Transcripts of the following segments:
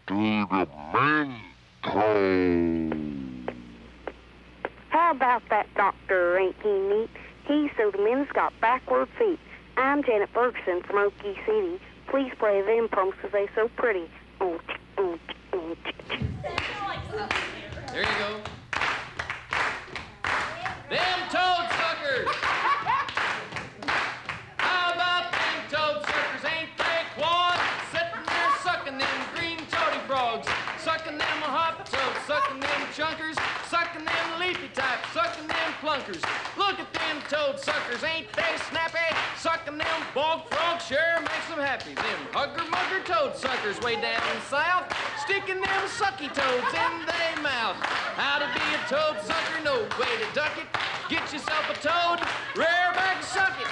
Demento. How about that doctor, ain't he neat? He so the men's got backward feet. I'm Janet Ferguson from Okie City. Please play them pumps 'cause they so pretty. There you go. Them toad suckers! How about them toad suckers? Ain't they quad? Sitting there sucking them green toady frogs, sucking them hop toads, sucking them chunkers, sucking them leafy types, sucking them plunkers. Look at them toad suckers, ain't they snappy? Sucking them bog frogs sure makes them happy. Them hugger-mugger toad suckers way down south, sticking them sucky toads in their mouth. How to be a toad sucker, no way to duck it. Get yourself a toad, rear back and suck it.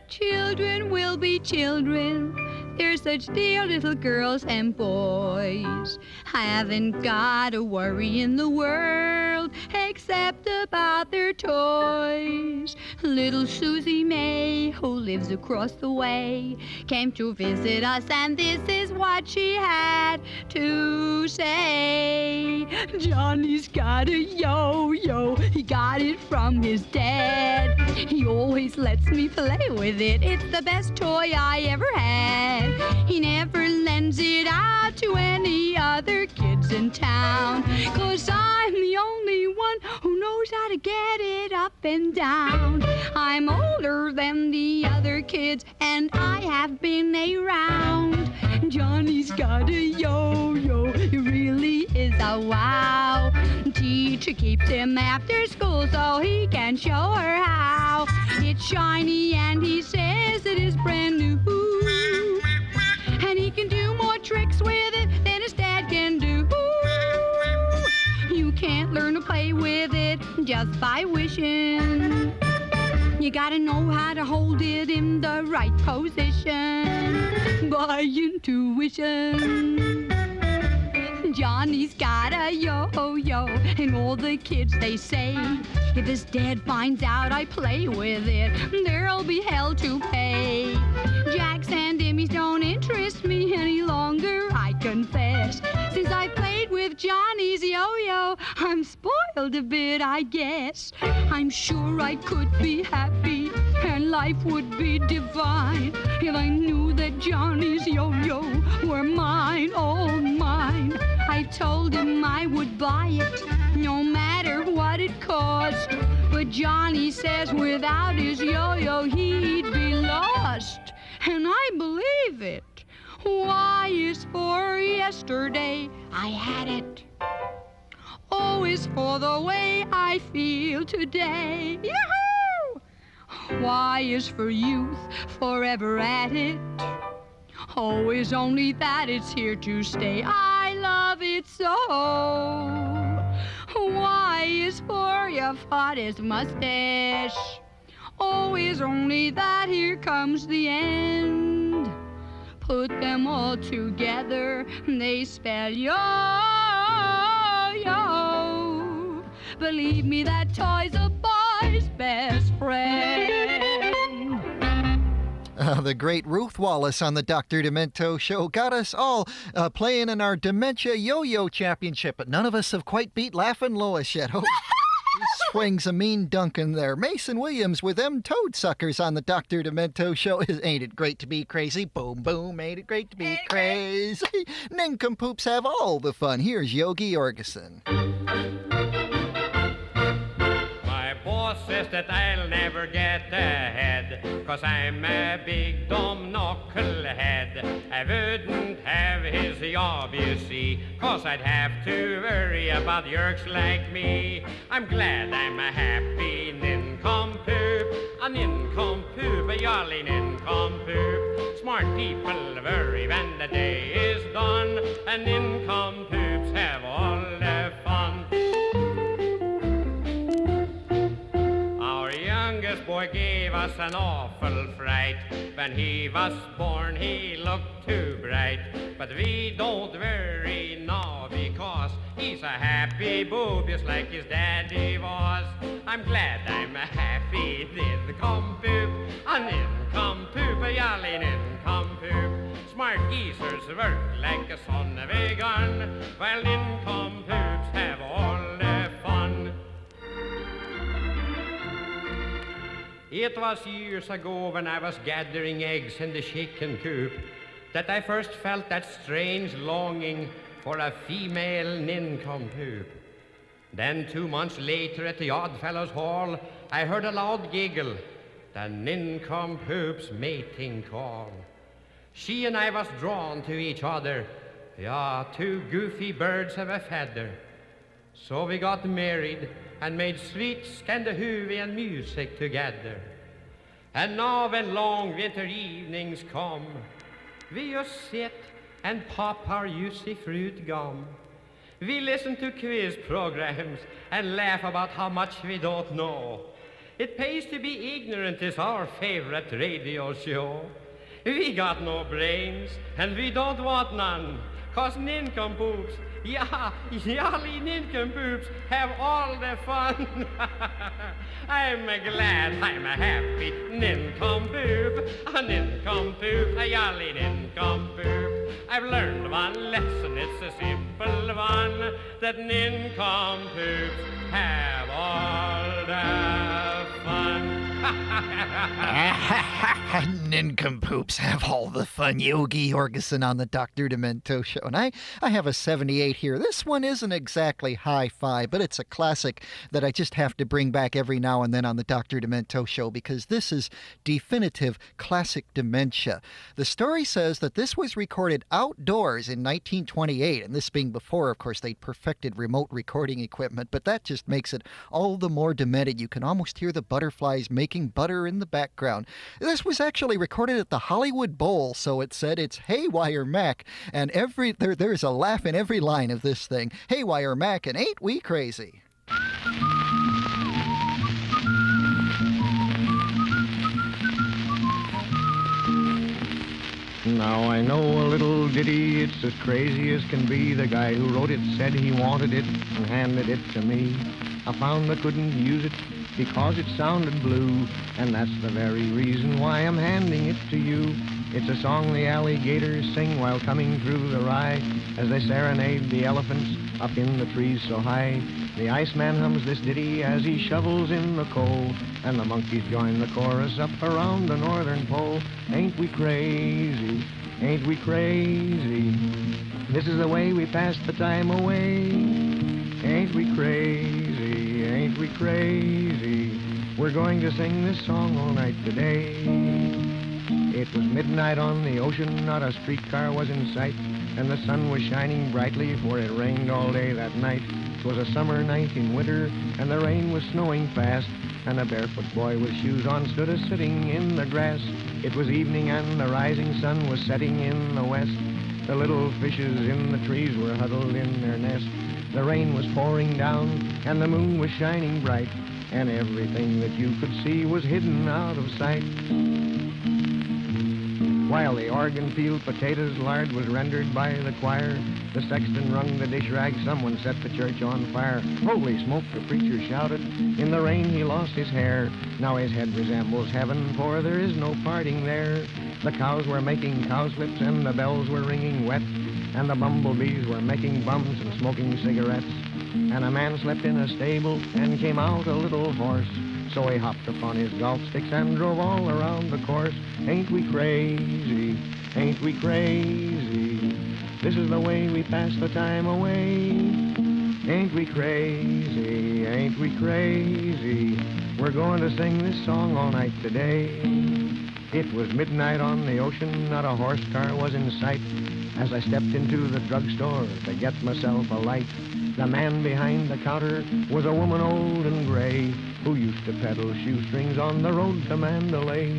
Children will be children. They're such dear little girls and boys. Haven't got a worry in the world except about their toys. Little Susie May, who lives across the way, came to visit us, and this is what she had to say. Johnny's got a yo-yo. He got it from his dad. He always lets me play with it. It's the best toy I ever had. He never lends it out to any other kids in town, 'cause I'm the only one who knows how to get it up and down. I'm older than the other kids, and I have been around. Johnny's got a yo-yo. He really is a wow. Teacher keeps him after school so he can show her how. It's shiny and he says it is brand new. And he can do more tricks with it than his dad can do. You can't learn to play with it just by wishing. You gotta know how to hold it in the right position by intuition. Johnny's got a yo-yo, and all the kids, they say, if his dad finds out I play with it, there'll be hell to pay. Jacks and dimmies don't interest me any longer, I confess. Since I played with Johnny's yo-yo, I'm spoiled a bit, I guess. I'm sure I could be happy, and life would be divine, if I knew that Johnny's yo-yo were mine, all mine. I told him I would buy it, no matter what it cost. But Johnny says without his yo-yo he'd be lost. And I believe it. Y is for yesterday, I had it. O is for the way I feel today. Yahoo! Y is for youth, forever at it. O is only that it's here to stay. I love it so. Y is for your fattest mustache. O is only that here comes the end. Put them all together, they spell yo-yo. Believe me, that toy's a boy's best friend. The great Ruth Wallace on the Dr. Demento Show got us all playing in our Dementia Yo-Yo Championship, but none of us have quite beat Laughin' Lois yet. Oh, he swings a mean dunk in there. Mason Williams with them toad suckers on the Dr. Demento Show. Ain't it great to be crazy? Boom, boom, ain't it great to be crazy? Nincompoops have all the fun. Here's Yogi Orgeson. Boss says that I'll never get ahead, 'cause I'm a big dumb knucklehead. I wouldn't have his job, you see, 'cause I'd have to worry about yerks like me. I'm glad I'm a happy nincompoop, a nincompoop, a jolly nincompoop. Smart people worry when the day is done, and nincompoops have all the fun. Boy gave us an awful fright. When he was born he looked too bright. But we don't worry now, because he he's a happy boob just like his daddy was. I'm glad I'm a happy nincompoop, a nincompoop, a jolly nincompoop. Smart geezers work like a son of a gun, while nincompoops have all the fun. It was years ago when I was gathering eggs in the chicken coop that I first felt that strange longing for a female nincompoop. Then 2 months later at the Oddfellows Hall, I heard a loud giggle, the nincompoop's mating call. She and I was drawn to each other, yeah, two goofy birds of a feather. So we got married and made sweet Scandinavian music together. And now when long winter evenings come, we just sit and pop our juicy fruit gum. We listen to quiz programs and laugh about how much we don't know. It pays to be ignorant is our favorite radio show. We got no brains and we don't want none, 'cause nincompoops, yeah, jolly nincompoops have all the fun. I'm glad I'm a happy nincompoop, a nincompoop, a jolly nincompoop. I've learned one lesson, it's a simple one, that nincompoops have all the fun. Nincompoops have all the fun. Yogi Jorgensen on the Dr. Demento Show. And I have a 78 here. This one isn't exactly hi-fi, but it's a classic that I just have to bring back every now and then on the Dr. Demento Show because this is definitive classic dementia. The story says that this was recorded outdoors in 1928, and this being before, of course, they'd perfected remote recording equipment, but that just makes it all the more demented. You can almost hear the butterflies making butter in the background. This was actually recorded at the Hollywood Bowl, so it said it's Haywire Mac, and there's a laugh in every line of this thing. Haywire Mac, and ain't we crazy? Now I know a little ditty, it's as crazy as can be. The guy who wrote it said he wanted it and handed it to me. I found I couldn't use it because it sounded blue, and that's the very reason why I'm handing it to you. It's a song the alligators sing while coming through the rye, as they serenade the elephants up in the trees so high. The Iceman hums this ditty as he shovels in the coal, and the monkeys join the chorus up around the northern pole. Ain't we crazy? Ain't we crazy? This is the way we pass the time away. Ain't we crazy? Ain't we crazy? We're going to sing this song all night today. It was midnight on the ocean, not a streetcar was in sight, and the sun was shining brightly, for it rained all day that night. 'Twas a summer night in winter, and the rain was snowing fast, and a barefoot boy with shoes on stood a-sitting in the grass. It was evening, and the rising sun was setting in the west. The little fishes in the trees were huddled in their nest. The rain was pouring down, and the moon was shining bright, and everything that you could see was hidden out of sight. While the organ peeled potatoes, lard was rendered by the choir. The sexton wrung the dish rag, someone set the church on fire. Holy smoke, the preacher shouted, in the rain he lost his hair. Now his head resembles heaven, for there is no parting there. The cows were making cowslips, and the bells were ringing wet, and the bumblebees were making bums and smoking cigarettes. And a man slept in a stable, and came out a little horse. So he hopped upon his golf sticks and drove all around the course. Ain't we crazy? Ain't we crazy? This is the way we pass the time away. Ain't we crazy? Ain't we crazy? We're going to sing this song all night today. It was midnight on the ocean, not a horse car was in sight. As I stepped into the drugstore to get myself a light, the man behind the counter was a woman old and gray, who used to peddle shoestrings on the road to Mandalay.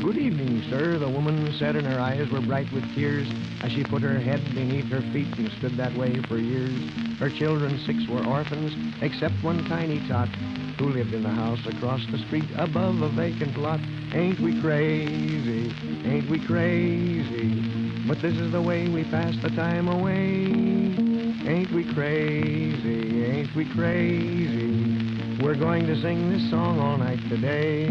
Good evening, sir, the woman said, and her eyes were bright with tears as she put her head beneath her feet and stood that way for years. Her children 6 were orphans, except one tiny tot, who lived in the house across the street above a vacant lot. Ain't we crazy? Ain't we crazy? But this is the way we pass the time away. Ain't we crazy? ain't we crazy? We're going to sing this song all night today.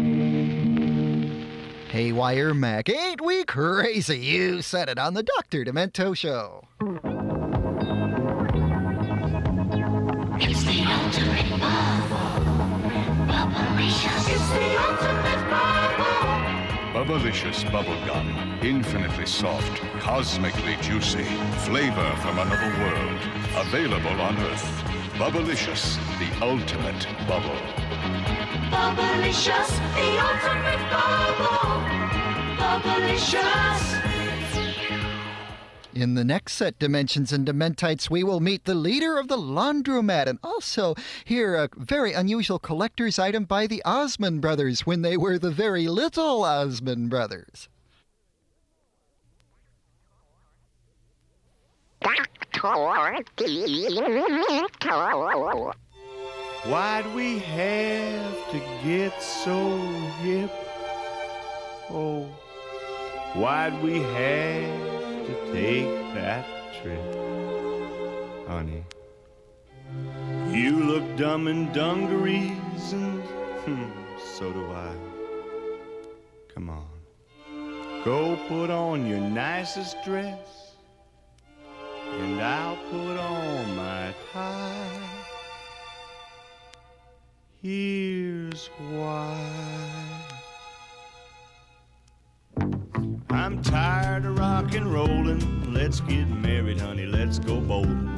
Haywire Mac, ain't we crazy? You said it on the Dr. Demento Show. It's the ultimate bubble. Bubblicious. It's the ultimate bubble. Bubblicious bubble gum. Infinitely soft, cosmically juicy. Flavor from another world. Available on Earth. Bubblicious, the ultimate bubble. Bubblicious, the ultimate bubble. Bubblicious. In the next set, Dimensions and Dementites, we will meet the leader of the laundromat and also hear a very unusual collector's item by the Osmond brothers when they were the very little Osmond brothers. Why'd we have to get so hip? Oh, why'd we have to take that trip? Honey, you look dumb in dungarees and so do I. Come on, go put on your nicest dress and I'll put on my tie. Here's why. I'm tired of rock and rollin'. Let's get married, honey, let's go bowling.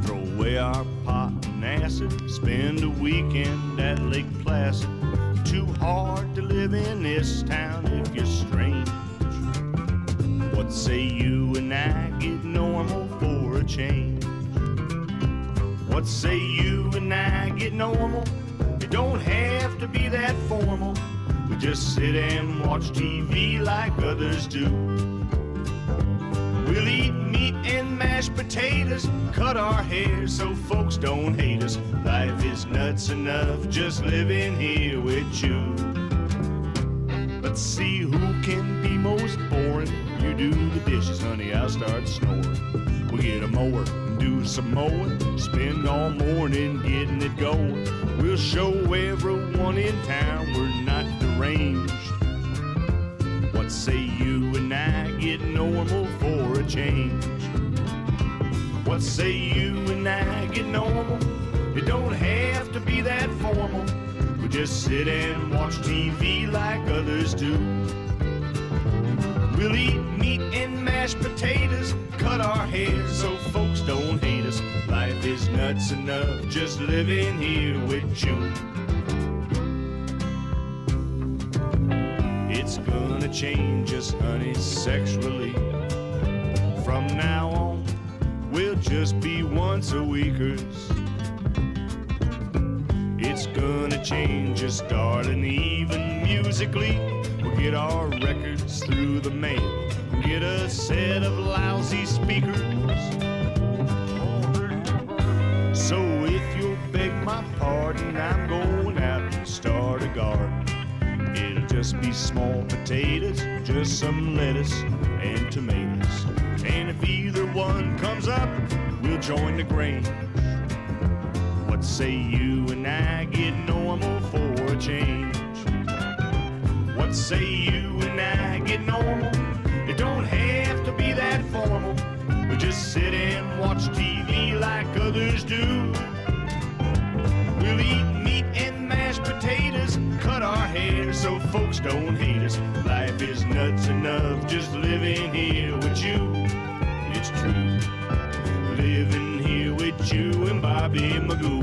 Throw away our pot and acid. Spend a weekend at Lake Placid. Too hard to live in this town if you're strange. What say you and I get normal for a change? What say you and I get normal? It don't have to be that formal. We just sit and watch TV like others do. We'll eat meat and mashed potatoes, cut our hair so folks don't hate us. Life is nuts enough just living here with you. Let's see who can be most boring. You do the dishes, honey, I'll start snoring. We'll get a mower and do some mowing. Spend all morning getting it going. We'll show everyone in town we're not deranged. What say you and I get normal for a change? What say you and I get normal? It don't have to be that formal. We just sit and watch TV like others do. We'll eat meat and mashed potatoes, cut our hair so folks don't hate us. Life is nuts enough just living here with you. It's gonna change us, honey, sexually. From now on, we'll just be once a weekers. It's gonna change us, darling, even musically. We'll get our records through the mail, get a set of lousy speakers. So if you'll beg my pardon, I'm going out and start a garden. It'll just be small potatoes, just some lettuce and tomatoes. And if either one comes up, we'll join the Grange. What say you and I get normal for a change? What say you and I get normal? It don't have to be that formal. We just sit and watch TV like others do. We'll eat meat and mashed potatoes, cut our hair so folks don't hate us. Life is nuts enough just living here with you. It's true, living here with you and Bobby Magoo.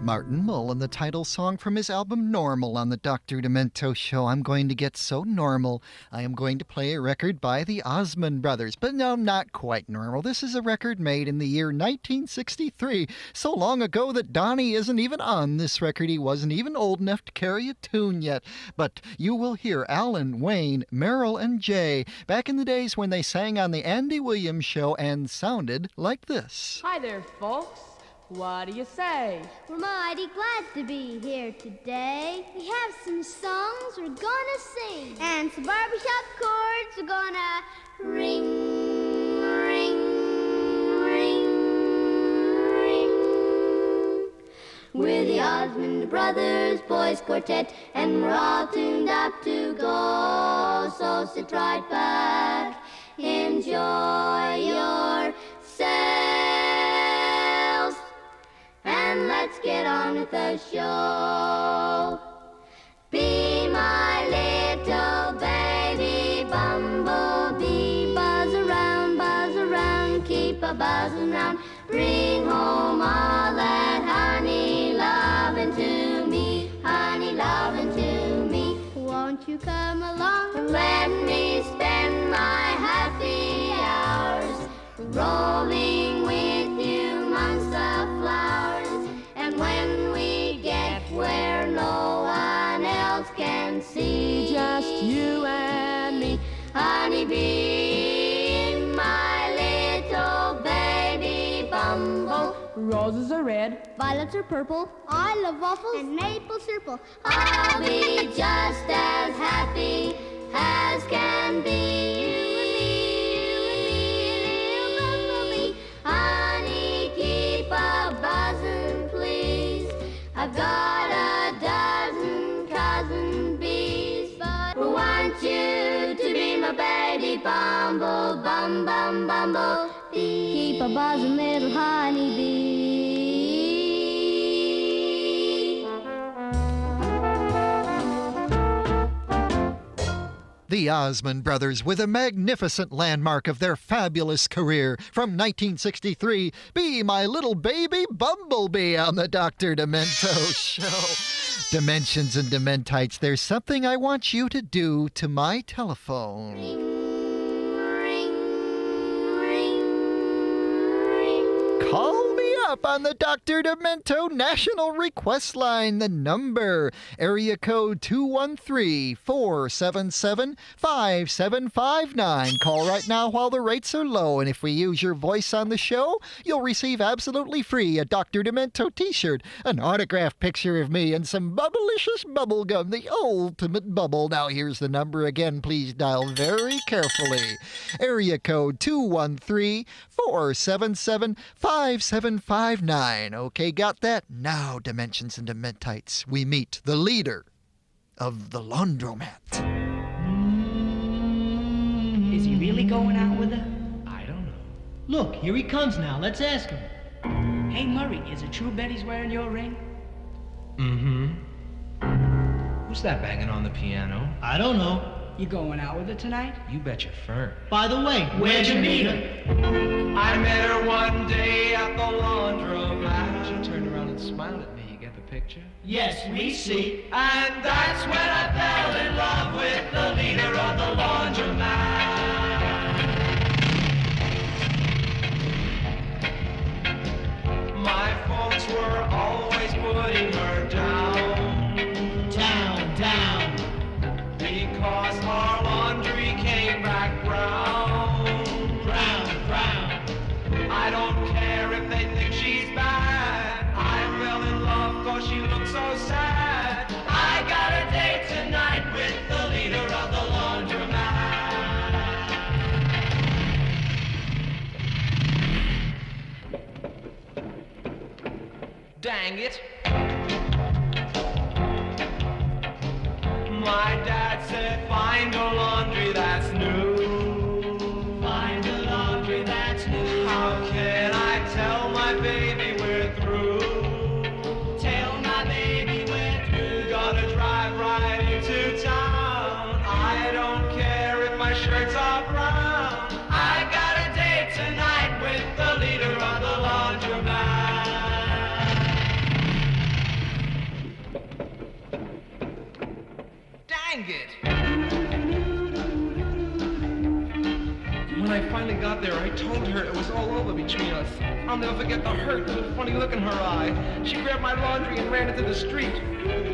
Martin Mull and the title song from his album Normal on the Dr. Demento Show. I'm going to get so normal. I am going to play a record by the Osmond Brothers. But no, not quite normal. This is a record made in the year 1963. So long ago that Donnie isn't even on this record. He wasn't even old enough to carry a tune yet. But you will hear Alan, Wayne, Merrill, and Jay back in the days when they sang on the Andy Williams Show and sounded like this. Hi there, folks. What do you say? We're mighty glad to be here today. We have some songs we're gonna sing, and some barbershop chords we're gonna ring, ring, ring. We're the Osmond Brothers Boys Quartet, and we're all tuned up to go. So sit right back, enjoy yourselves, and let's get on with the show. Be my little baby bumblebee, buzz around, keep a buzzing round. Bring home all that honey loving to me, honey loving to me. Won't you come along? Let me spend my happy hours rolling with you amongst the flowers. And when we get where no one else can see, Just you and me. Honeybee, my little baby bumble. Roses are red. Violets are purple. I love waffles and maple syrup. I'll be just as happy as can be. You and me, little bumblebee. Honey, keep a buzzing, please. I've got a dozen cousin bees, but I want you to be my baby bumble, bumble bee. Keep a buzzing, little honeybee. The Osmond Brothers with a magnificent landmark of their fabulous career from 1963, Be My Little Baby Bumblebee on the Dr. Demento Show. Dimensions and Dementites, there's something I want you to do to my telephone. Call me up on the Dr. Demento National Request Line. The number, area code 213-477-5759. Call right now while the rates are low, and if we use your voice on the show, you'll receive absolutely free a Dr. Demento t-shirt, an autographed picture of me, and some bubblicious bubble gum, the ultimate bubble. Now here's the number again. Please dial very carefully. Area code 213-477-5759. Okay, got that? Now, Dimensions and Dementites, we meet the leader of the laundromat. Is he really going out with her? I don't know. Look, here he comes now. Let's ask him. Hey, Murray, is it true Betty's wearing your ring? Mm-hmm. Who's that banging on the piano? I don't know. You going out with her tonight? You bet your fur. By the way, where'd you meet her? I met her one day at the laundromat. She turned around and smiled at me. You get the picture? Yes, we see. And that's when I fell in love with the leader of the laundromat. My folks were always putting her down. Down. Because our laundry came back brown. I don't care if they think she's bad. I fell in love cause she looked so sad. I got a date tonight with the leader of the laundromat. Dang it. My dad said, find a laundry that's new. Find a laundry that's new. How can I tell my baby we're through? Tell my baby we're through. Gotta drive right into town. I don't care if my shirts are brown. I got a date tonight with the leader of the laundromat. Dang it! When I finally got there, I told her it was all over between us. I'll never forget the hurt and the funny look in her eye. She grabbed my laundry and ran into the street,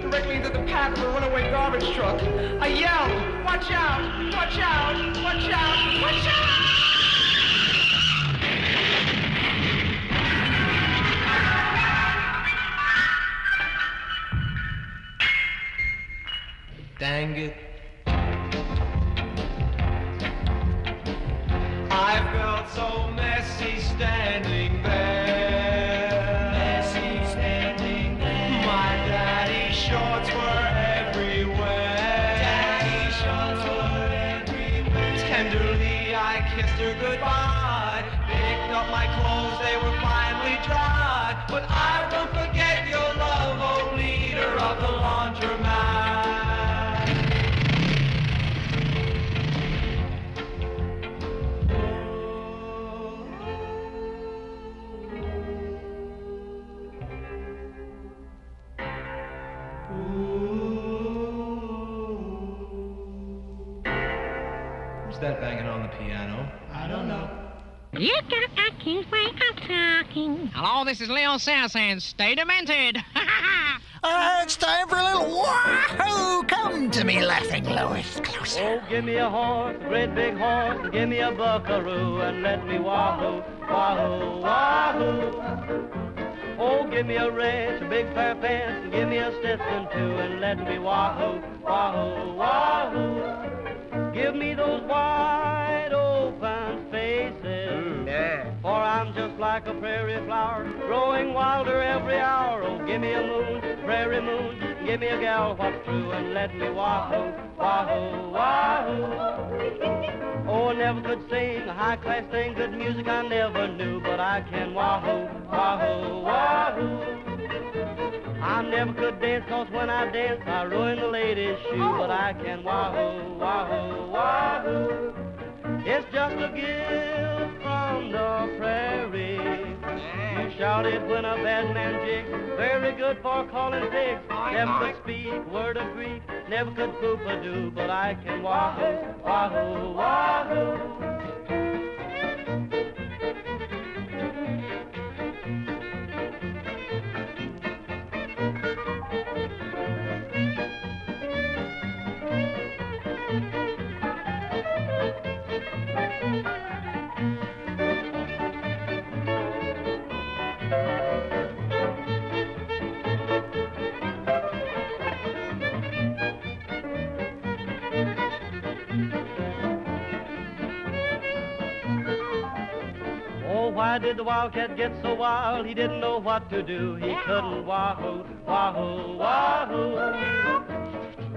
directly into the path of a runaway garbage truck. I yelled, watch out, watch out, watch out, watch out! Dang it. I felt so messy standing there. Messy standing there. by. Picked up my clothes, they were finally dry. But I won't forget your love, oh leader of the laundromat. Who's that banging on the piano? I don't know. You got a king's way of talking. Hello, this is Leo Sass and stay demented. It's time for a little wahoo! Come to me, laughing Lois. Closer. Oh, give me a horse, a great big horse, and give me a buckaroo, and let me wahoo, wahoo, wahoo. Oh, give me a wrench, a big pair of pants, and give me a Stetson too, and let me wahoo, wahoo, wahoo. Give me those wide open spaces, for I'm just like a prairie flower, growing wilder every hour. Oh, give me a moon, prairie moon, give me a gal what's true, and let me wahoo, wahoo, wahoo. Oh, I never could sing a high-class thing, good music I never knew, but I can wahoo, wahoo, wahoo. I never could dance, 'cause when I dance, I ruin the ladies' shoe, but I can wahoo, wahoo, wahoo. It's just a gift from the prairie. You shout it when a bad man jigs, very good for calling pigs. Never could speak word of Greek, never could poop-a-doo, but I can wahoo, wahoo, wahoo. Why did the wildcat get so wild? He didn't know what to do. He couldn't wahoo, wahoo, wahoo.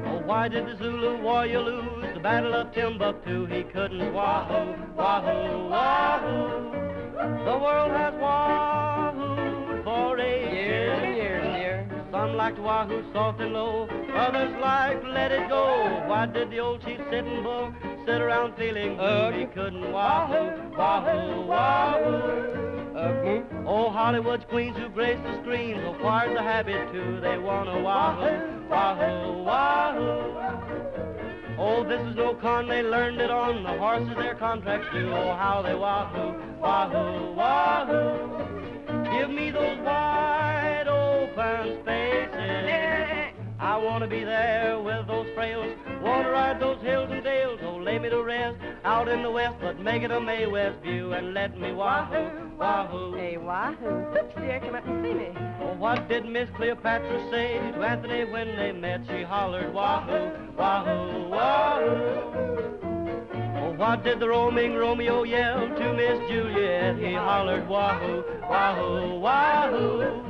Oh, why did the Zulu warrior lose the battle of Timbuktu? He couldn't wahoo, wahoo, wahoo. The world has wahooed for ages. Some like to wahoo soft and low, others like to let it go. Why did the old chief sitting bull sit around feeling blue? He couldn't wahoo, wahoo, wahoo. Oh, Hollywood's queens who grace the screens acquired the habit too. They want to wahoo, wahoo, wahoo. Oh, this is no con, they learned it on the horses their contracts do. Oh, how they wahoo, wahoo, wahoo. Give me those wide open spaces. I want to be there with those frails. Want to ride those hills and dales. Oh, lay me to rest out in the west, but make it a May West view and let me wahoo, wahoo. Hey, wahoo. Oops, dear, come out and see me. Oh, what did Miss Cleopatra say to Anthony when they met? She hollered wahoo, wahoo, wahoo. Oh, what did the roaming Romeo yell to Miss Juliet? He hollered wahoo, wahoo, wahoo.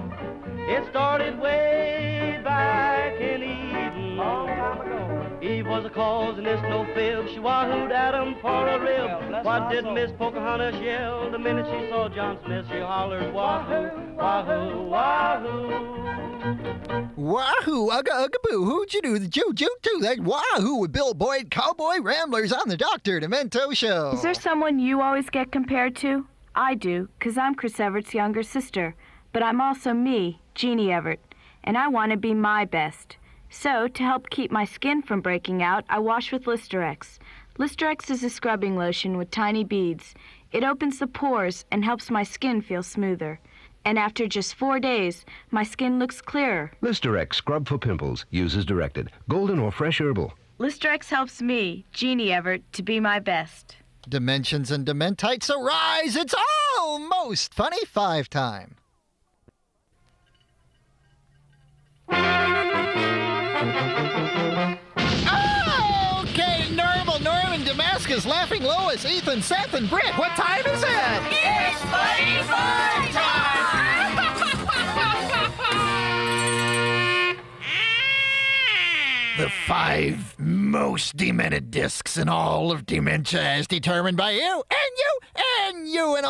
It started way back in Eden. Long time ago. Eve was the cause and it's no fib. She wahooed Adam for a rib. What did Miss Pocahontas yell the minute she saw John Smith? She hollered wahoo, wahoo, wahoo. Wahoo, ugga ugga boo. Who'd you do the juju to? That wahoo with Bill Boyd, Cowboy Ramblers on the Dr. Demento Show. Is there someone you always get compared to? I do, 'cause I'm Chris Everett's younger sister. But I'm also me, Jeannie Everett, and I want to be my best. So, to help keep my skin from breaking out, I wash with Listerex. Listerex is a scrubbing lotion with tiny beads. It opens the pores and helps my skin feel smoother. And after just 4 days, my skin looks clearer. Listerex Scrub for Pimples. Use as directed. Golden or fresh herbal. Listerex helps me, Jeannie Everett, to be my best. Dimensions and Dementites arise! It's almost funny 5 time. Okay, Norman, Damascus, Laughing Lois, Ethan, Seth, and Britt. What time is it? It's funny fun time! The 5 most demented discs in all of dementia as determined by you, and you,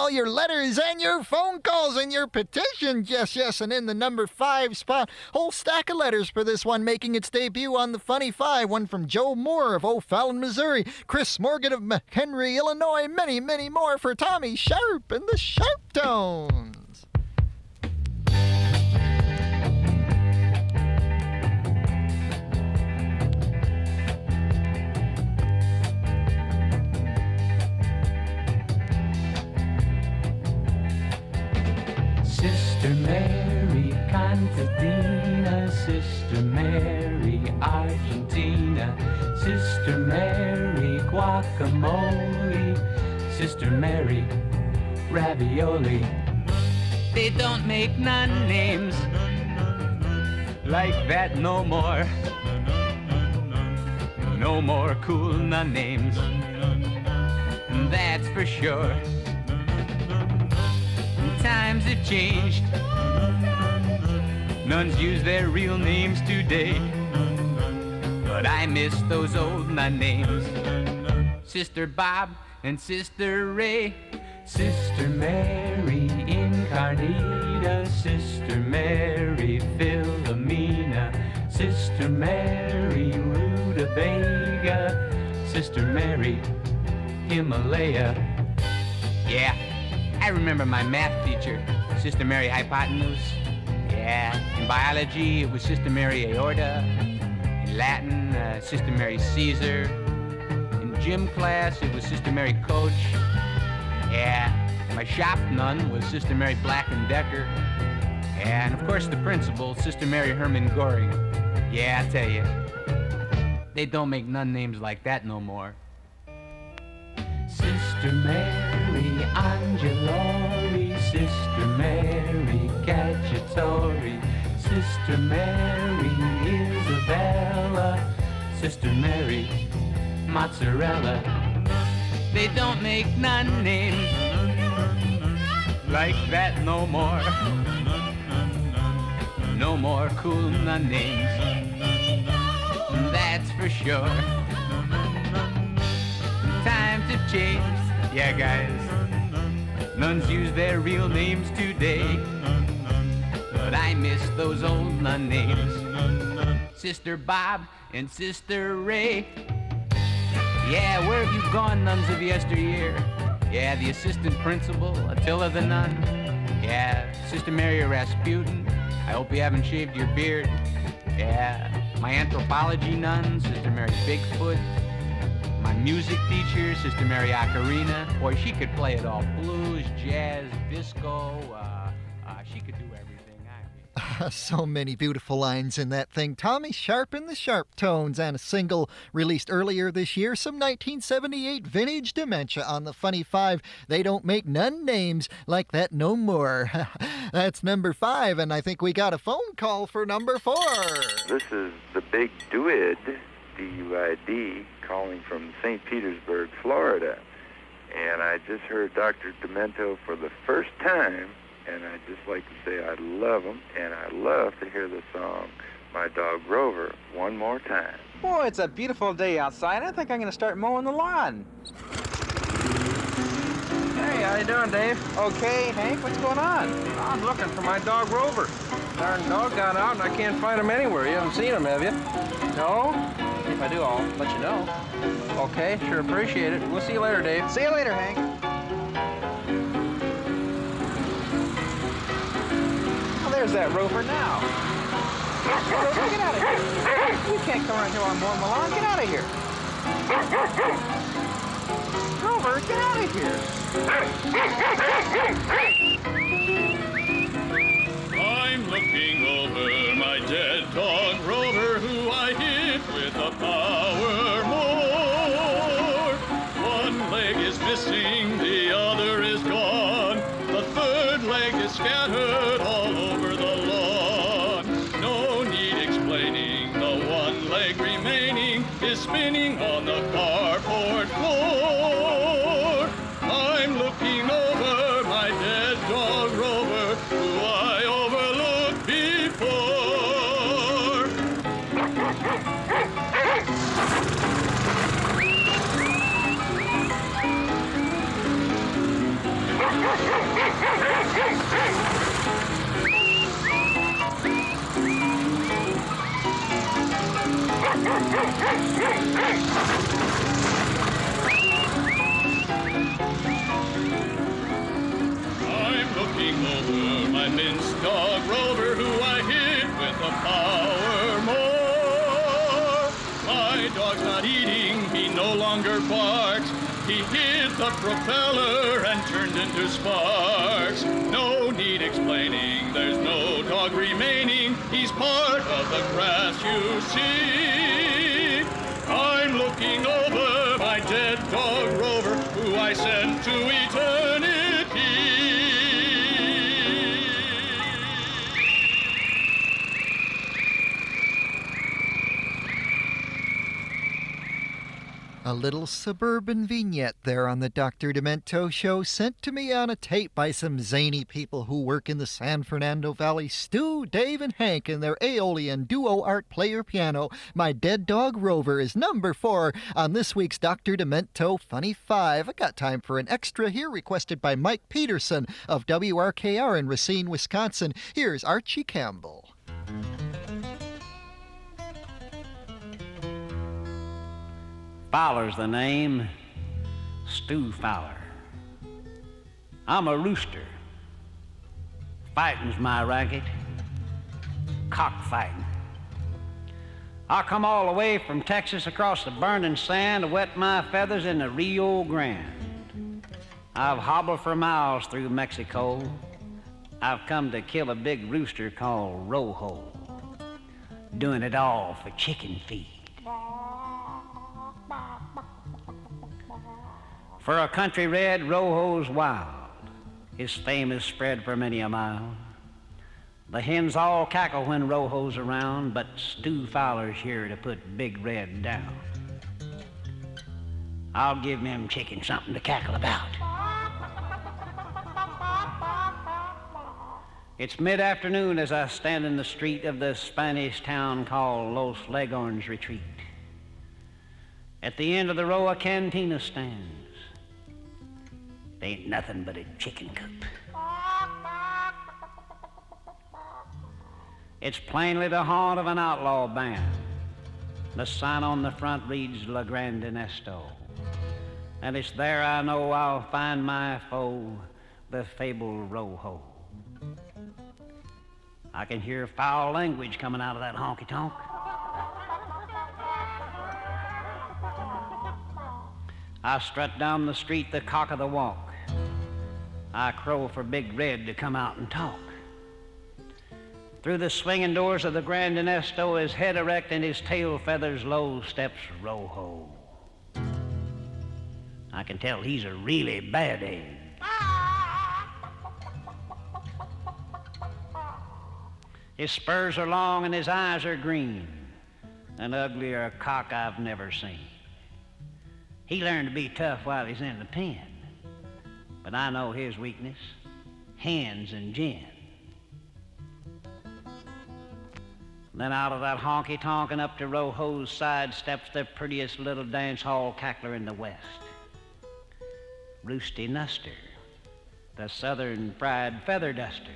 all your letters and your phone calls and your petitions. Yes, yes, and in the number 5 spot, whole stack of letters for this one making its debut on the Funny Five. One from Joe Moore of O'Fallon, Missouri, Chris Morgan of McHenry, Illinois, many, many more for Tommy Sharp and the Sharp Tones. Sister Mary Contadina, Sister Mary Argentina, Sister Mary Guacamole, Sister Mary Ravioli. They don't make nun names like that no more. No more cool nun names, that's for sure. Times have changed. Nuns use their real names today, but I miss those old nun names. Sister Bob and Sister Ray, Sister Mary Incarnita, Sister Mary Philomena, Sister Mary Rutabaga, Sister Mary Himalaya. Yeah, I remember my math teacher, Sister Mary Hypotenuse. Yeah, in biology, it was Sister Mary Aorta. In Latin, Sister Mary Caesar. In gym class, it was Sister Mary Coach. Yeah, my shop nun was Sister Mary Black and Decker. Yeah, and of course the principal, Sister Mary Herman Goring. Yeah, I tell you, they don't make nun names like that no more. Sister Mary Angelori, Sister Mary Cacciatori, Sister Mary Isabella, Sister Mary Mozzarella. They don't make nun names like that no more. No more cool nun names, that's for sure. Times have changed, yeah guys. Nuns use their real names today, but I miss those old nun names. Sister Bob and Sister Ray. Yeah, where have you gone, nuns of yesteryear? Yeah, the assistant principal, Attila the nun. Yeah, Sister Mary Rasputin. I hope you haven't shaved your beard. Yeah, my anthropology nun, Sister Mary Bigfoot. My music teacher, Sister Mary Ocarina. Boy, she could play it all. Blues, jazz, disco. She could do everything. So many beautiful lines in that thing. Tommy Sharp and the Sharp Tones, and a single released earlier this year, some 1978 vintage Dementia on the Funny Five. They don't make nun names like that no more. That's number 5, and I think we got a phone call for number 4. This is the Big Duid, D-U-I-D, calling from St. Petersburg, Florida. And I just heard Dr. Demento for the first time, and I'd just like to say I love him, and I love to hear the song My Dog Rover one more time. Boy, it's a beautiful day outside. I think I'm going to start mowing the lawn. Hey, how you doing, Dave? Okay, Hank, what's going on? I'm looking for my dog Rover. Darn dog got out and I can't find him anywhere. You haven't seen him, have you? No? If I do, I'll let you know. Okay, sure appreciate it. We'll see you later, Dave. See you later, Hank. Well, there's that Rover now. Rover, get out of here. You can't come around here while I'm mowing the lawn. Get out of here. Rover, get out of here. I'm looking over my dead dog Rover, who I hit with a power mower. One leg is missing, the other is gone. The third leg is scattered all over the lawn. No need explaining, the one leg remaining is spinning on the carport floor. I'm looking over my dead dog Rover, who I overlooked before. looking over my minced dog Rover, who I hit with a power more. My dog's not eating, he no longer barks. He hit the propeller and turned into sparks. No need explaining, there's no dog remaining. He's part of the grass, you see. I'm looking over my dead dog Rover, who I sent to eternity. A little suburban vignette there on the Dr. Demento Show, sent to me on a tape by some zany people who work in the San Fernando Valley. Stu, Dave, and Hank and their Aeolian duo art player piano. My Dead Dog Rover is number 4 on this week's Dr. Demento Funny 5. I got time for an extra here, requested by Mike Peterson of WRKR in Racine, Wisconsin. Here's Archie Campbell. Fowler's the name, Stu Fowler. I'm a rooster. Fighting's my racket, cockfighting. I come all the way from Texas across the burning sand to wet my feathers in the Rio Grande. I've hobbled for miles through Mexico. I've come to kill a big rooster called Rojo, doing it all for chicken feed. For a country red, Rojo's wild. His fame is spread for many a mile. The hens all cackle when Rojo's around, but Stu Fowler's here to put Big Red down. I'll give them chickens something to cackle about. It's mid-afternoon as I stand in the street of the Spanish town called Los Leghorns Retreat. At the end of the row, a cantina stands. It ain't nothing but a chicken coop. It's plainly the haunt of an outlaw band. The sign on the front reads La Grande Nesto. And it's there I know I'll find my foe, the fabled Rojo. I can hear foul language coming out of that honky-tonk. I strut down the street, the cock of the walk. I crow for Big Red to come out and talk. Through the swinging doors of the Grand Ernesto, his head erect and his tail feathers low, steps Rojo. I can tell he's a really bad egg. His spurs are long and his eyes are green, an uglier cock I've never seen. He learned to be tough while he's in the pen, but I know his weakness, hens and gin. Then out of that honky-tonk and up to Rojo's side steps the prettiest little dance hall cackler in the West, Roosty Nuster, the southern fried feather duster.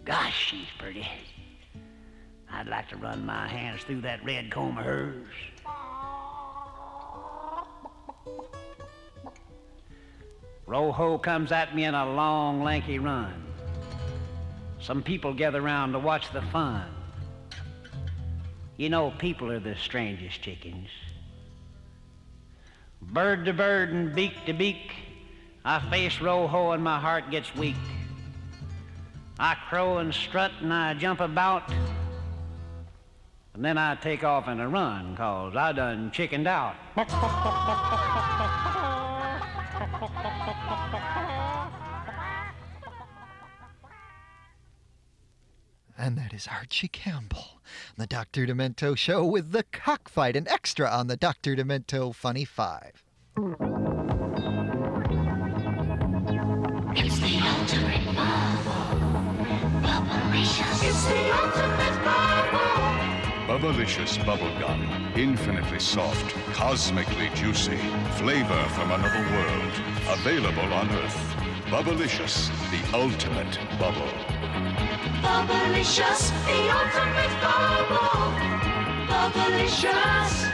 Gosh, she's pretty. I'd like to run my hands through that red comb of hers. Rojo comes at me in a long, lanky run. Some people gather round to watch the fun. You know, people are the strangest chickens. Bird to bird and beak to beak, I face Rojo and my heart gets weak. I crow and strut and I jump about, and then I take off in a run, 'cause I done chickened out. And that is Archie Campbell, the Dr. Demento Show with the cockfight, an extra on the Dr. Demento Funny 5. It's the ultimate bubble. Bubblicious. It's the ultimate bubble. Bubblicious bubblegum. Infinitely soft, cosmically juicy. Flavor from another world. Available on Earth. Bubblicious, the ultimate bubble. Bubblicious, the ultimate bubble. Bubblicious.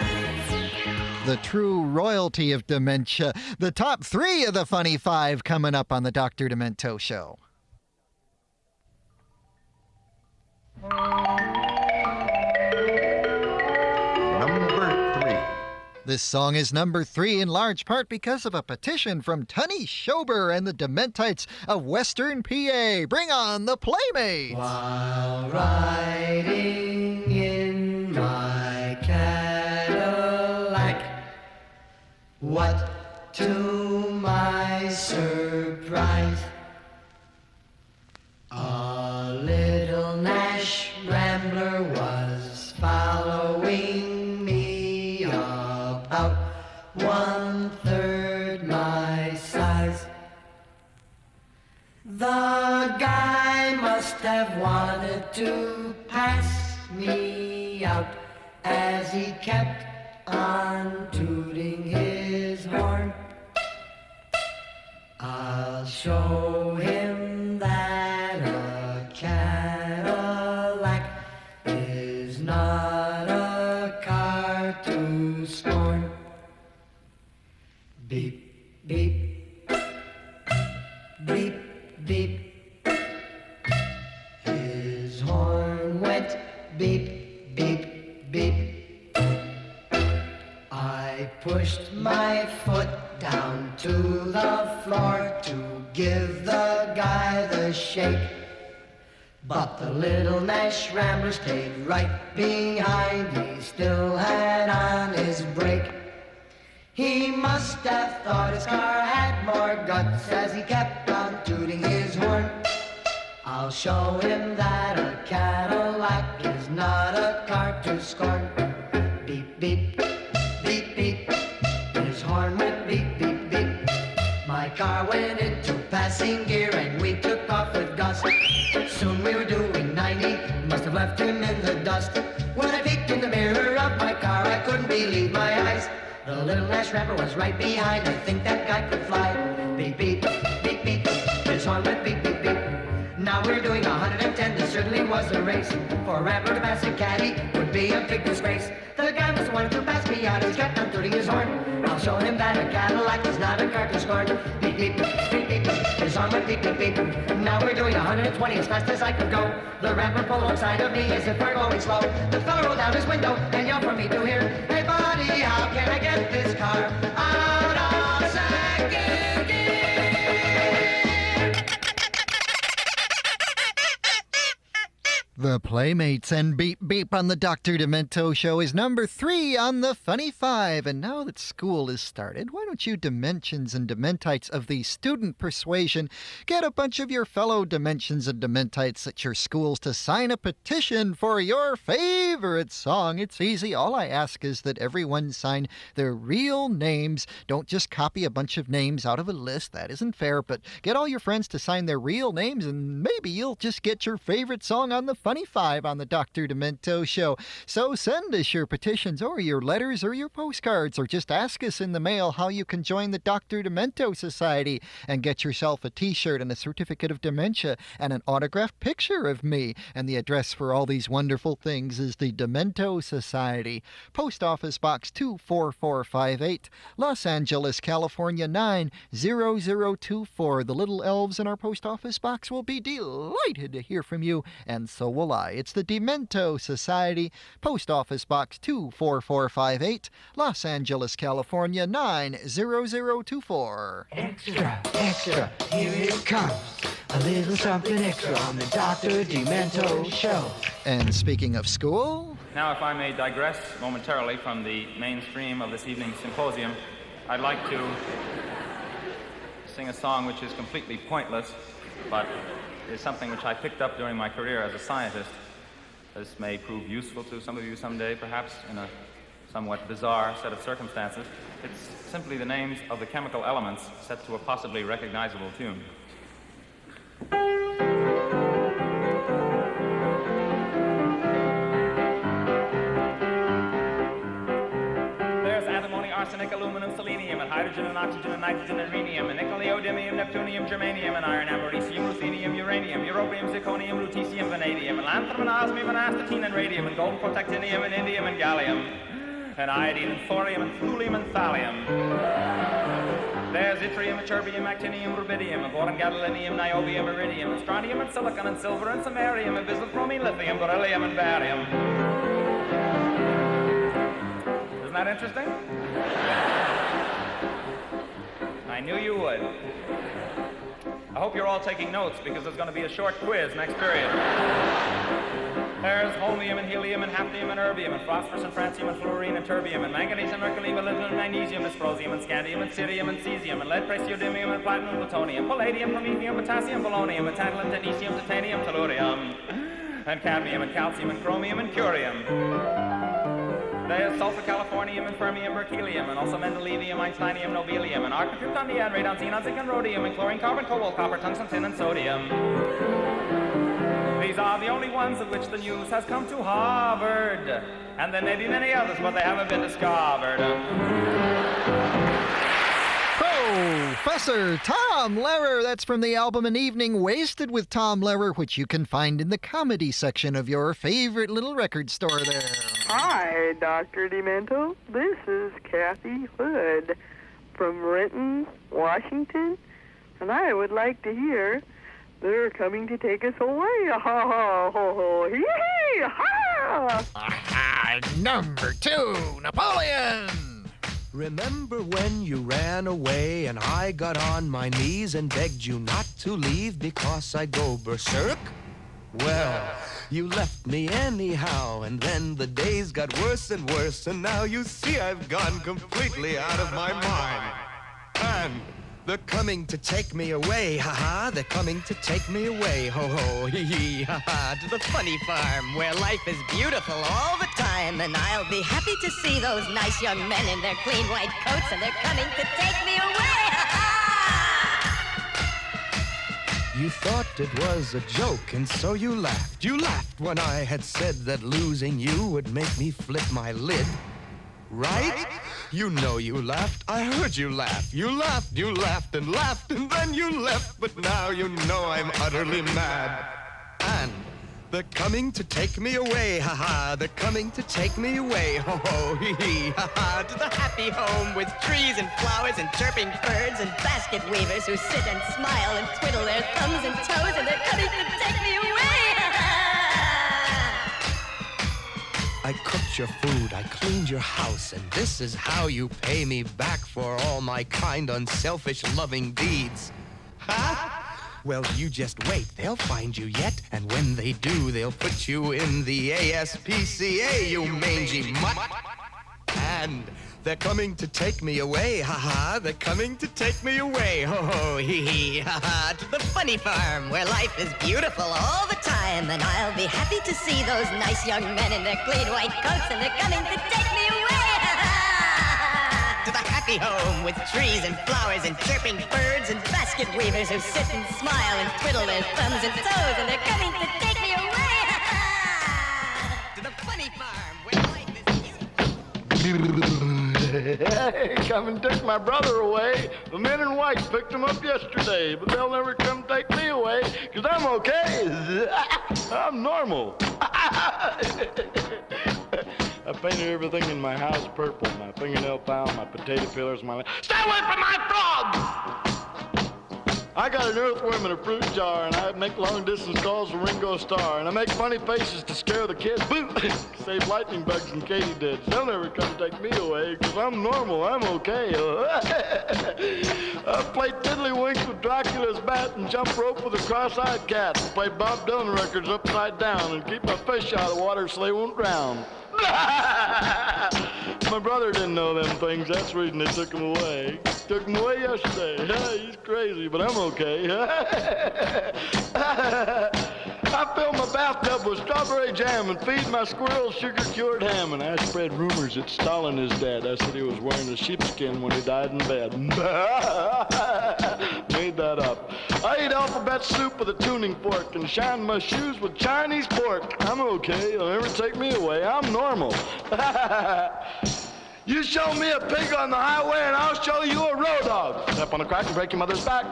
The true royalty of dementia. The top 3 of the Funny 5 coming up on the Dr. Demento Show. Number 3. This song is number 3 in large part because of a petition from Tunny Schober and the Dementites of Western PA. Bring on the Playmates! While riding in my Cadillac, what to my surprise, a little Nash Rambler was following me about 1/3 my size. The guy must have wanted to pass me out as he kept on tooting his horn. I'll show him that a Cadillac is not a car to scorn. Beep, beep, beep, beep. His horn went beep, beep, beep. I pushed my foot down to the floor to give the guy the shake, but the little Nash Rambler stayed right behind. He still had on his brake. He must have thought his car had more guts as he kept on tooting his horn. I'll show him that a Cadillac is not a car to scorn. Beep, beep, beep, beep. His horn went beep, beep, beep. My car went into passing gear and we took off with gust. Soon we were doing 90, must have left him in the dust. When I peeked in the mirror of my car, I couldn't believe my eyes. The little Nash Rambler was right behind. I think that guy could fly. Beep, beep, beep, beep. His horn went beep, beep, beep. Now we're doing 110. This certainly was a race. For a Rambler to pass a caddy would be a big disgrace. The guy must have wanted to pass me out. He kept on tooting his horn. I'll show him that a Cadillac is not a car to scorn. Beep, beep, beep, beep. His horn went beep, beep, beep. Now we're doing 120 as fast as I could go. The Rambler pulled alongside of me as if we're going slow. The fellow rolled down his window and yelled for me to hear, "Hey buddy, how can I get this car out of second gear?" The Playmates and Beep Beep on the Dr. Demento Show is number 3 on the Funny 5. And now that school is started, why don't you Dimensions and Dementites of the student persuasion get a bunch of your fellow Dimensions and Dementites at your schools to sign a petition for your favorite song? It's easy. All I ask is that everyone sign their real names. Don't just copy a bunch of names out of a list. That isn't fair. But get all your friends to sign their real names and maybe you'll just get your favorite song on the Funny 5 on the Dr. Demento Show. So send us your petitions or your letters or your postcards, or just ask us in the mail how you can join the Dr. Demento Society and get yourself a t-shirt and a certificate of dementia and an autographed picture of me. And the address for all these wonderful things is the Demento Society, Post Office Box 24458, Los Angeles, California 90024. The little elves in our post office box will be delighted to hear from you, and so will I. It's the Demento Society, Post Office Box 24458, Los Angeles, California 90024. Extra, extra, here it comes. A little something extra on the Dr. Demento Show. And speaking of school... Now, if I may digress momentarily from the mainstream of this evening's symposium, I'd like to sing a song which is completely pointless, but is something which I picked up during my career as a scientist. This may prove useful to some of you someday, perhaps in a somewhat bizarre set of circumstances. It's simply the names of the chemical elements set to a possibly recognizable tune. There's antimony, arsenic, aluminum, selenium, and hydrogen, and oxygen, and nitrogen, and rhenium, and nickel, neodymium, neptunium, germanium, and iron, americium, ruthenium, uranium, europium, zirconium, lutetium, vanadium, and lanthanum, and osmium, and astatine, and radium, and gold, protactinium, and indium, and gallium, and iodine, and thorium, and thulium, and thallium. There's yttrium, terbium, actinium, rubidium, boron, gadolinium, niobium, iridium, strontium, and silicon, and silver, and samarium, and abyssal chromium, lithium, beryllium, and barium. Isn't that interesting? I knew you would. I hope you're all taking notes because there's going to be a short quiz next period. There's holmium and helium and hafnium and erbium and phosphorus and francium and fluorine and terbium and manganese and mercury, molybdenum and magnesium, dysprosium and scandium and cerium and cesium and lead, praseodymium and platinum and plutonium, palladium, promethium, potassium, polonium, and tantalum, technetium, titanium, tellurium, and cadmium and calcium and chromium and curium. There's sulfur, californium, and fermium, berkelium, and also mendelevium, einsteinium, nobelium, and argon, krypton, neon, radon, xenon, zinc, and rhodium, and chlorine, carbon, cobalt, copper, tungsten, tin, and sodium. These are the only ones of which the news has come to Harvard. And there may be many others, but they haven't been discovered. Professor Tom Lehrer. That's from the album An Evening Wasted with Tom Lehrer, which you can find in the comedy section of your favorite little record store there. Hi, Dr. Demento. This is Kathy Hood from Renton, Washington, and I would like to hear they're coming to take us away. Ha ha ho ho hee ha! Aha, number 2, Napoleon! Remember when you ran away and I got on my knees and begged you not to leave because I'd go berserk? Well, you left me anyhow, and then the days got worse and worse, and now you see I've gone completely out of my mind. And they're coming to take me away, ha-ha, they're coming to take me away, ho-ho, hee-hee, ha-ha, to the funny farm where life is beautiful all the time, and I'll be happy to see those nice young men in their clean white coats, and they're coming to take me away, ha-ha! You thought it was a joke, and so you laughed. You laughed when I had said that losing you would make me flip my lid. Right? You know you laughed. I heard you laugh. You laughed, and then you left. But now you know I'm utterly mad. And they're coming to take me away, ha-ha. They're coming to take me away, ho-ho, hee-hee, ha-ha. To the happy home with trees and flowers and chirping birds and basket weavers who sit and smile and twiddle their thumbs and toes, and they're coming to take me away, ha-ha. I cooked your food, I cleaned your house, and this is how you pay me back for all my kind, unselfish, loving deeds. Huh? Well, you just wait, they'll find you yet, and when they do, they'll put you in the ASPCA, you mangy mutt. And they're coming to take me away, ha-ha, they're coming to take me away, ho-ho, hee-hee, ha-ha, to the funny farm where life is beautiful all the time, and I'll be happy to see those nice young men in their clean white coats, and they're coming to take me away, ha-ha, to the happy home with trees and flowers and chirping birds and basket weavers who sit and smile and twiddle their thumbs and toes, and they're coming to take me away, ha-ha, to the funny farm where life is beautiful. Hey, come and take my brother away. The men in white picked him up yesterday, but they'll never come take me away, because I'm okay. I'm normal. I painted everything in my house purple. My fingernail file, my potato peelers, my... Stay away from my frogs! I got an earthworm in a fruit jar, and I make long-distance calls to Ringo Starr, and I make funny faces to scare the kids. Boo! Save lightning bugs and katydids. They'll never come take me away, because I'm normal. I'm okay. I play tiddlywinks with Dracula's bat and jump rope with a cross-eyed cat, and play Bob Dylan records upside down, and keep my fish out of water so they won't drown. My brother didn't know them things. That's the reason they took him away. Took him away yesterday. He's crazy, but I'm okay. I fill my bathtub with strawberry jam and feed my squirrels sugar-cured ham. And I spread rumors that Stalin is dead. I said he was wearing a sheepskin when he died in bed. Made that up. I eat alphabet soup with a tuning fork and shine my shoes with Chinese pork. I'm okay. They'll never take me away. I'm normal. You show me a pig on the highway and I'll show you a road dog. Step on a crack and break your mother's back.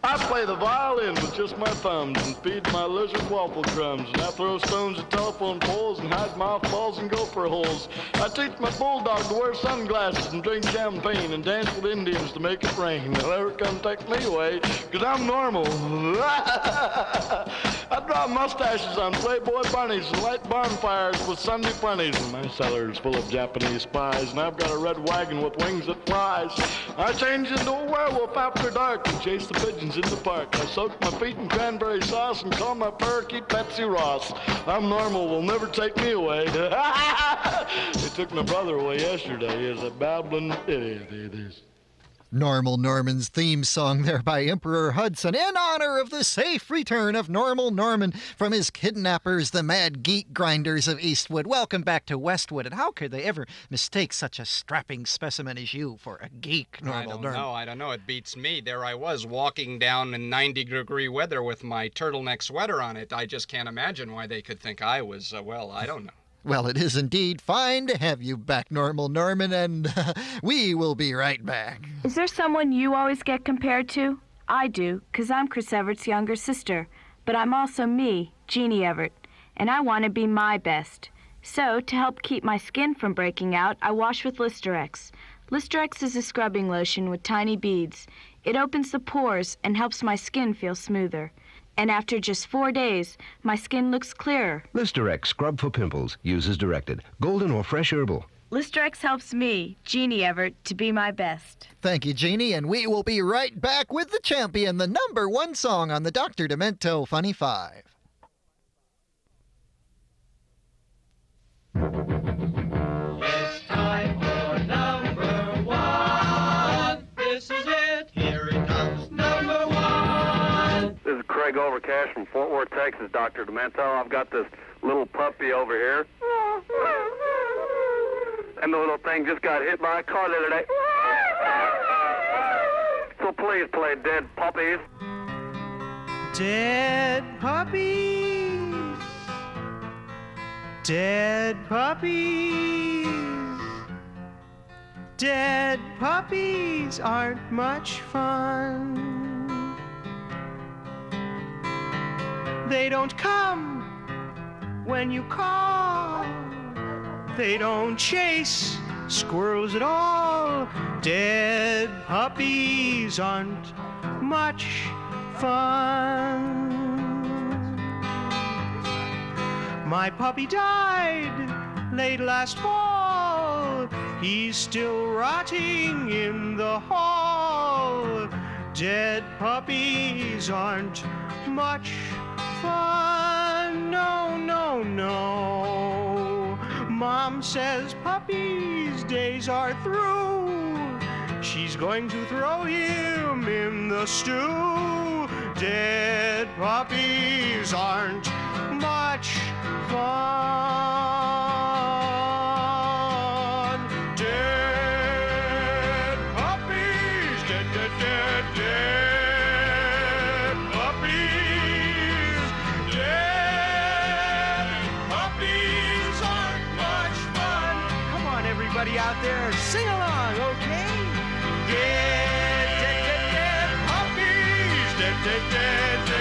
I play the violin with just my thumbs and feed my lizard waffle crumbs. And I throw stones at telephone poles and hide mothballs and gopher holes. I teach my bulldog to wear sunglasses and drink champagne and dance with Indians to make it rain. They'll never come take me away, 'cause I'm normal. I draw mustaches on Playboy bunnies and light bonfires with Sunday funnies. And my cellar is full of Japanese spies, and I've got a red wagon with wings that flies. I change into a werewolf after dark and chase the pigeons in the park. I soak my feet in cranberry sauce and call my parakeet Betsy Ross. I'm normal, will never take me away. They took my brother away yesterday. He is a babbling idiot, he is. Normal Norman's theme song there by Emperor Hudson in honor of the safe return of Normal Norman from his kidnappers, the mad geek grinders of Eastwood. Welcome back to Westwood. And how could they ever mistake such a strapping specimen as you for a geek, Normal Norman? I don't know. It beats me. There I was walking down in 90-degree weather with my turtleneck sweater on it. I just can't imagine why they could think I was, I don't know. Well, it is indeed fine to have you back, Normal Norman, and we will be right back. Is there someone you always get compared to? I do, 'cause I'm Chris Everett's younger sister. But I'm also me, Jeannie Everett, and I want to be my best. So, to help keep my skin from breaking out, I wash with Listerex. Listerex is a scrubbing lotion with tiny beads. It opens the pores and helps my skin feel smoother. And after just 4 days, my skin looks clearer. Listerex Scrub for Pimples. Use as directed. Golden or fresh herbal. Listerex helps me, Jeannie Everett, to be my best. Thank you, Jeannie, and we will be right back with the champion, the #1 song on the Dr. Demento Funny 5. It's time for number 1. This is it. Here it comes, number 1. This is Craig Overcash from Fort Worth, Texas, Dr. Demento. I've got this little puppy over here. And the little thing just got hit by a car the other day. So please play Dead Puppies. Dead puppies. Dead puppies. Dead puppies aren't much fun. They don't come when you call. They don't chase squirrels at all. Dead puppies aren't much fun. My puppy died late last fall. He's still rotting in the hall. Dead puppies aren't much fun. No, no, no. Mom says puppy's days are through. She's going to throw him in the stew. Dead puppies aren't much fun. Dead puppies, dead, dead, dead, dead puppies. Dead puppies aren't much fun. Come on, everybody out there, sing along, okay? Dead, dead, dead, dead puppies. Dead, dead, dead, dead.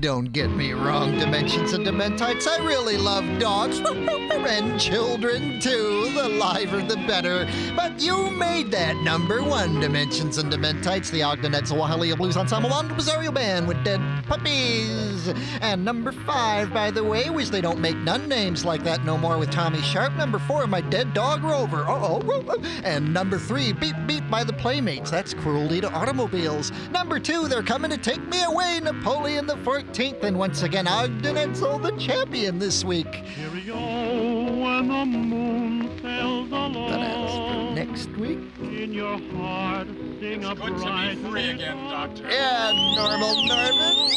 Don't get me wrong, Dimensions and Dementites. I really love dogs and children too. The liver, the better. But you made that #1, Dimensions and Dementites. The Ogden Etzel Blues Ensemble on the Bizarro Band with Dead Puppies. And number 5, by the way, was they don't make none names like that no more with Tommy Sharp. Number 4, my dead dog Rover. Uh-oh. And number 3, Beep Beep by the Playmates. That's cruelty to automobiles. Number 2, they're coming to take me away, Napoleon the 14th. And once again, Ogden Edsel, the champion this week. When the moon sails along, But as for next week, in your heart sing a Good bright to be free again, Doctor. yeah, Normal Norman.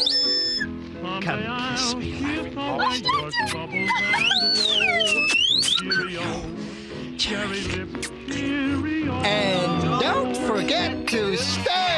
Come kiss me, laughing Cherry lips, cheerio. And don't forget to stay